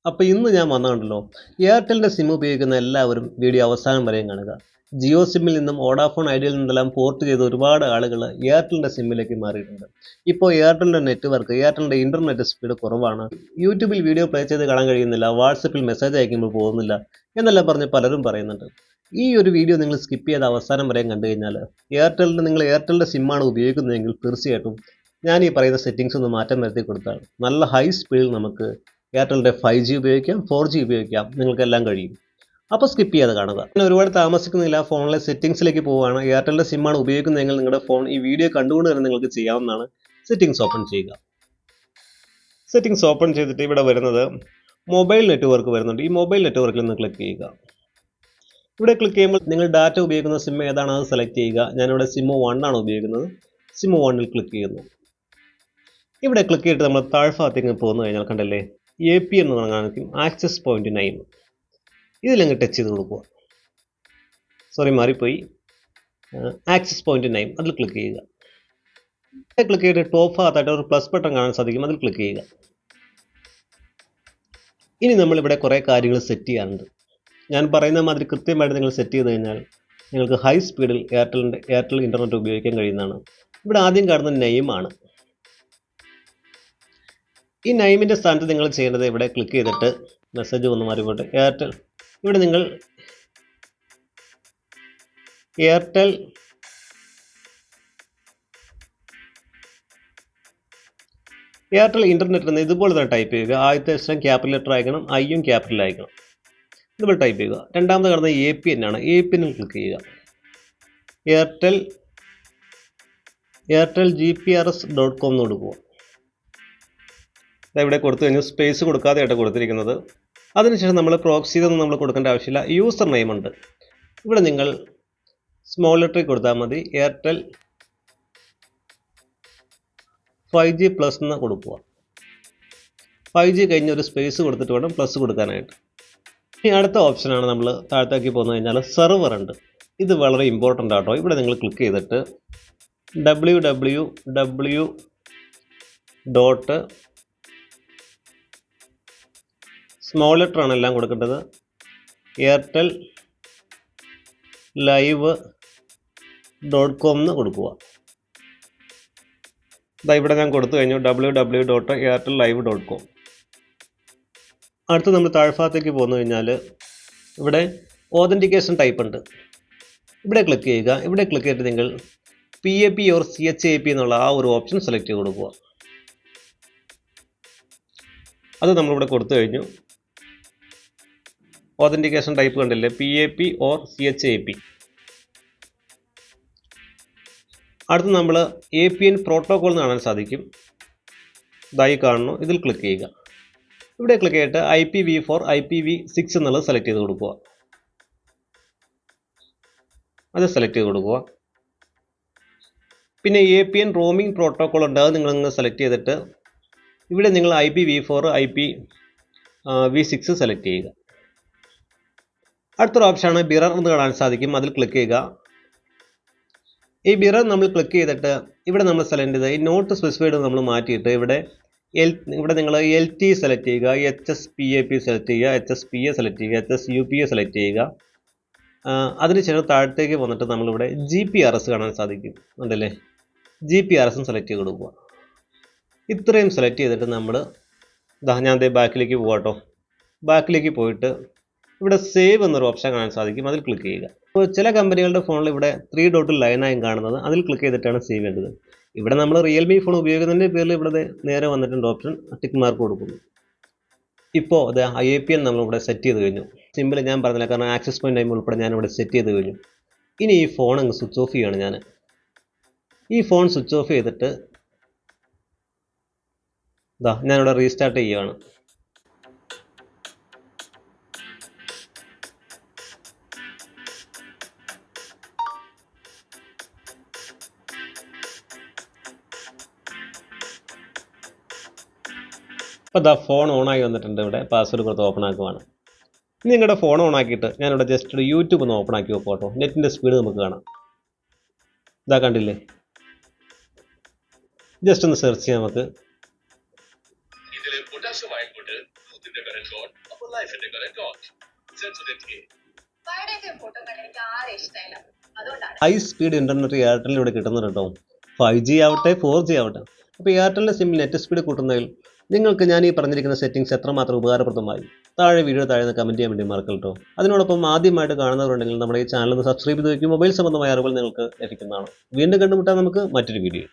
അപ്പോൾ ഇന്ന് ഞാൻ വന്നതുണ്ടല്ലോ, എയർടെലിൻ്റെ സിം ഉപയോഗിക്കുന്ന എല്ലാവരും വീഡിയോ അവസാനം വരെയും കാണുക. ജിയോ സിമ്മിൽ നിന്നും വോഡാഫോൺ ഐഡിയയിൽ നിന്നെല്ലാം പോർട്ട് ചെയ്ത ഒരുപാട് ആളുകൾ എയർടെലിൻ്റെ സിമ്മിലേക്ക് മാറിയിട്ടുണ്ട്. ഇപ്പോൾ എയർടെലിൻ്റെ നെറ്റ്വർക്ക്, എയർടെലിൻ്റെ ഇൻ്റർനെറ്റ് സ്പീഡ് കുറവാണ്, യൂട്യൂബിൽ വീഡിയോ പ്ലേ ചെയ്ത് കാണാൻ കഴിയുന്നില്ല, വാട്സപ്പിൽ മെസ്സേജ് അയക്കുമ്പോൾ പോകുന്നില്ല എന്നെല്ലാം പറഞ്ഞ് പലരും പറയുന്നുണ്ട്. ഈ ഒരു വീഡിയോ നിങ്ങൾ സ്കിപ്പ് ചെയ്ത് അവസാനം വരെയും കണ്ടു കഴിഞ്ഞാൽ നിങ്ങൾ എയർടെലിൻ്റെ സിമ്മാണ് ഉപയോഗിക്കുന്നതെങ്കിൽ തീർച്ചയായിട്ടും ഞാൻ ഈ പറയുന്ന സെറ്റിങ്സ് ഒന്ന് മാറ്റം വരുത്തി കൊടുത്താൽ നല്ല ഹൈ സ്പീഡിൽ നമുക്ക് എയർടെലിൻ്റെ 5G ഉപയോഗിക്കാം, 4G ഉപയോഗിക്കാം, നിങ്ങൾക്കെല്ലാം കഴിയും. അപ്പോൾ സ്കിപ്പ് ചെയ്യാതെ കാണുക. അങ്ങനെ ഒരുപാട് താമസിക്കുന്നില്ല, ഫോണിലെ സെറ്റിങ്സിലേക്ക് പോവുകയാണ്. എയർടെലിൻ്റെ സിമ്മാണ് ഉപയോഗിക്കുന്നതെങ്കിൽ നിങ്ങളുടെ ഫോൺ ഈ വീഡിയോ കണ്ടുകൊണ്ട് തന്നെ നിങ്ങൾക്ക് ചെയ്യാവുന്നതാണ്. സെറ്റിങ്സ് ഓപ്പൺ ചെയ്യുക. സെറ്റിങ്സ് ഓപ്പൺ ചെയ്തിട്ട് ഇവിടെ വരുന്നത് മൊബൈൽ നെറ്റ്വർക്ക് വരുന്നുണ്ട്. ഈ മൊബൈൽ നെറ്റ്വർക്കിൽ നിന്ന് ക്ലിക്ക് ചെയ്യുക. ഇവിടെ ക്ലിക്ക് ചെയ്യുമ്പോൾ നിങ്ങൾ ഡാറ്റ ഉപയോഗിക്കുന്ന സിം ഏതാണ് അത് സെലക്ട് ചെയ്യുക. ഞാനിവിടെ സിം 1 ആണ് ഉപയോഗിക്കുന്നത്. സിം 1ൽ ക്ലിക്ക് ചെയ്യുന്നു. ഇവിടെ ക്ലിക്ക് ചെയ്തിട്ട് നമ്മൾ താഴ്ഭാഗത്തേക്ക് പോന്നു കഴിഞ്ഞാൽ കണ്ടല്ലേ, AP എന്ന് കാണിക്കും, ആക്സസ് പോയിന്റ് നെയിം. ഇതിലങ്ങ് ടച്ച് ചെയ്ത് കൊടുക്കുക. സോറി, മാറിപ്പോയി. ആക്സസ് പോയിന്റ് നെയിം, അതിൽ ക്ലിക്ക് ചെയ്യുക. ക്ലിക്ക് ചെയ്തിട്ട് ടോപ്പ് ഭാഗത്തായിട്ട് ഒരു പ്ലസ് ബട്ടൺ കാണാൻ സാധിക്കും, അതിൽ ക്ലിക്ക് ചെയ്യുക. ഇനി നമ്മളിവിടെ കുറേ കാര്യങ്ങൾ സെറ്റ് ചെയ്യാറുണ്ട്. ഞാൻ പറയുന്ന മാതിരി കൃത്യമായിട്ട് നിങ്ങൾ സെറ്റ് ചെയ്ത് കഴിഞ്ഞാൽ നിങ്ങൾക്ക് ഹൈ സ്പീഡിൽ എയർടെൽ ഇൻ്റർനെറ്റ് ഉപയോഗിക്കാൻ കഴിയുന്നതാണ്. ഇവിടെ ആദ്യം കാണുന്ന നെയിമാണ്. ഈ നെയിമിൻ്റെ സ്ഥാനത്ത് നിങ്ങൾ ചെയ്യേണ്ടത് ഇവിടെ ക്ലിക്ക് ചെയ്തിട്ട് മെസ്സേജ് വന്ന് മാറിപ്പോട്ടെ, എയർടെൽ. ഇവിടെ നിങ്ങൾ എയർടെൽ ഇൻ്റർനെറ്റ് എന്ന് ഇതുപോലെ തന്നെ ടൈപ്പ് ചെയ്യുക. ആദ്യത്തെ അക്ഷരം ക്യാപിറ്റൽ ലെറ്റർ അയക്കണം, ഐയും ക്യാപിറ്റൽ അയക്കണം. ഇതുപോലെ ടൈപ്പ് ചെയ്യുക. രണ്ടാമത് കാണുന്ന APN ആണ്. APN ക്ലിക്ക് ചെയ്യുക. എയർടെൽ GPRS.com എന്ന് കൊടുക്കുക. ഇവിടെ കൊടുത്തു കഴിഞ്ഞാൽ സ്പേസ് കൊടുക്കാതെയായിട്ട് കൊടുത്തിരിക്കുന്നത്. അതിനുശേഷം നമ്മൾ പ്രോക്സി ഇതൊന്നും നമ്മൾ കൊടുക്കേണ്ട ആവശ്യമില്ല. യൂസർ നെയിം ഉണ്ട്. ഇവിടെ നിങ്ങൾ സ്മോൾ ലെറ്ററിൽ കൊടുത്താൽ മതി. എയർടെൽ 5G പ്ലസ് എന്ന് കൊടുക്കുക. 5G കഴിഞ്ഞ് ഒരു സ്പേസ് കൊടുത്തിട്ട് വേണം പ്ലസ് കൊടുക്കാനായിട്ട്. ഇനി അടുത്ത ഓപ്ഷനാണ്, നമ്മൾ താഴത്തേക്ക് പോന്നു കഴിഞ്ഞാൽ സെർവർ ഉണ്ട്. ഇത് വളരെ ഇമ്പോർട്ടൻ്റ് ആട്ടോ. ഇവിടെ നിങ്ങൾ ക്ലിക്ക് ചെയ്തിട്ട് www. സ്മോൾ ലെറ്റർ ആണ് എല്ലാം കൊടുക്കേണ്ടത്. എയർടെൽ live.com എന്ന് കൊടുക്കുക. ഇവിടെ ഞാൻ കൊടുത്തു കഴിഞ്ഞു, www.airtellive.com. അടുത്ത് നമ്മൾ താഴ്ഭാഗത്തേക്ക് പോന്നു കഴിഞ്ഞാൽ ഇവിടെ ഓതൻറ്റിക്കേഷൻ ടൈപ്പ് ഉണ്ട്. ഇവിടെ ക്ലിക്ക് ചെയ്യുക. ഇവിടെ ക്ലിക്ക് ചെയ്തിട്ട് നിങ്ങൾ PAP or CHAP എന്നുള്ള ആ ഒരു ഓപ്ഷൻ സെലക്ട് ചെയ്ത് കൊടുക്കുക. അത് നമ്മളിവിടെ കൊടുത്തു കഴിഞ്ഞു. ഓതൻറ്റിക്കേഷൻ ടൈപ്പ് കണ്ടില്ലേ, PAP or CHAP. അടുത്ത് നമ്മൾ APN പ്രോട്ടോകോൾ എന്ന് കാണാൻ സാധിക്കും. ഇതായി കാണുന്നു. ഇതിൽ ക്ലിക്ക് ചെയ്യുക. ഇവിടെ ക്ലിക്ക് ചെയ്തിട്ട് IPv4 IPv6 എന്നുള്ളത് സെലക്ട് ചെയ്ത് കൊടുക്കുക. അത് സെലക്ട് ചെയ്ത് കൊടുക്കുക. പിന്നെ APN റോമിംഗ് പ്രോട്ടോകോൾ ഉണ്ട്, അത് നിങ്ങളങ്ങ് സെലക്ട് ചെയ്തിട്ട് ഇവിടെ നിങ്ങൾ IPv4 IPv6 സെലക്ട് ചെയ്യുക. അടുത്തൊരു ഓപ്ഷനാണ് മിറർ എന്ന് കാണാൻ സാധിക്കും, അതിൽ ക്ലിക്ക് ചെയ്യുക. ഈ മിറർ നമ്മൾ ക്ലിക്ക് ചെയ്തിട്ട് ഇവിടെ നമ്മൾ സെലക്ട് ചെയ്ത് ഈ നോട്ട് സ്പെസിഫൈഡ് നമ്മൾ മാറ്റിയിട്ട് ഇവിടെ നിങ്ങൾ LT സെലക്ട് ചെയ്യുക, HSPAP സെലക്ട് ചെയ്യുക, HSPA സെലക്ട് ചെയ്യുക, HSUPA സെലക്ട് ചെയ്യുക. അതിനുശേഷം താഴത്തേക്ക് വന്നിട്ട് നമ്മളിവിടെ GPRS കാണാൻ സാധിക്കും, ഉണ്ടല്ലേ, GPRS സെലക്ട് ചെയ്ത് കൊടുക്കുക. ഇത്രയും സെലക്ട് ചെയ്തിട്ട് നമ്മൾ ഞാൻ ബാക്കിലേക്ക് പോകാം കേട്ടോ. ബാക്കിലേക്ക് പോയിട്ട് ഇവിടെ സേവ് എന്നൊരു ഓപ്ഷൻ കാണാൻ സാധിക്കും, അതിൽ ക്ലിക്ക് ചെയ്യുക. അപ്പോൾ ചില കമ്പനികളുടെ ഫോണിൽ ഇവിടെ 3 ഡോട്ടിൽ ലൈനായും കാണുന്നത്, അതിൽ ക്ലിക്ക് ചെയ്തിട്ടാണ് സേവ് ചെയ്യേണ്ടത്. ഇവിടെ നമ്മൾ റിയൽമി ഫോൺ ഉപയോഗിക്കുന്നതിൻ്റെ പേരിൽ ഇവിടെ നേരെ വന്നിട്ടുണ്ട് ഓപ്ഷൻ, ടിക്ക് മാർക്ക് കൊടുക്കുന്നു. ഇപ്പോൾ അത് IAPN നമ്മളിവിടെ സെറ്റ് ചെയ്ത് കഴിഞ്ഞു. സിമ്പിൾ ഞാൻ പറഞ്ഞില്ല, കാരണം ആക്സസ് പോയിന്റ് ടൈം ഉൾപ്പെടെ ഞാനിവിടെ സെറ്റ് ചെയ്ത് കഴിഞ്ഞു. ഇനി ഈ ഫോൺ അങ്ങ് സ്വിച്ച് ഓഫ് ചെയ്യുകയാണ് ഞാൻ. ഈ ഫോൺ സ്വിച്ച് ഓഫ് ചെയ്തിട്ട് ഞാനിവിടെ റീസ്റ്റാർട്ട് ചെയ്യുകയാണ്. അപ്പോൾ ഫോൺ ഓണായി വന്നിട്ടുണ്ട്. ഇവിടെ പാസ്വേഡ് കൊടുത്ത് ഓപ്പൺ ആക്കുവാണ്. ഇനി നിങ്ങളുടെ ഫോൺ ഓൺ ആക്കിയിട്ട് ഞാനിവിടെ ജസ്റ്റ് യൂട്യൂബ് ഒന്ന് ഓപ്പൺ ആക്കി വെക്കാം കേട്ടോ. നെറ്റിൻ്റെ സ്പീഡ് നമുക്ക് കാണാം. കണ്ടില്ലേ, ജസ്റ്റ് ഒന്ന് സെർച്ച് ചെയ്യാം നമുക്ക്. ഹൈ സ്പീഡ് ഇന്റർനെറ്റ് എയർടെലിലൂടെ കിട്ടുന്നുണ്ട് കേട്ടോ. 5G ആവട്ടെ 4G ആവട്ടെ. അപ്പോൾ എയർടെലിൻ്റെ സിം നെറ്റ് സ്പീഡ് കൂട്ടുന്നതിൽ നിങ്ങൾക്ക് ഞാൻ ഈ പറഞ്ഞിരിക്കുന്ന സെറ്റിംഗ്സ് എത്രമാത്രം ഉപകാരപ്രദമായി താഴെ വീഡിയോ താഴെ കമൻറ്റ് ചെയ്യാൻ വേണ്ടി മറക്കൽ കേട്ടോ. അതിനോടൊപ്പം ആദ്യമായിട്ട് കാണുന്നവരുണ്ടെങ്കിൽ നമ്മുടെ ഈ ചാനൽ ഒന്ന് സബ്സ്ക്രൈബ് ചെയ്ത് വയ്ക്കും. മൊബൈൽ സംബന്ധമായ അറിവുകൾ നിങ്ങൾക്ക് ലഭിക്കുന്നതാണ്. വീണ്ടും കണ്ടുമുട്ടാം നമുക്ക് മറ്റൊരു വീഡിയോ.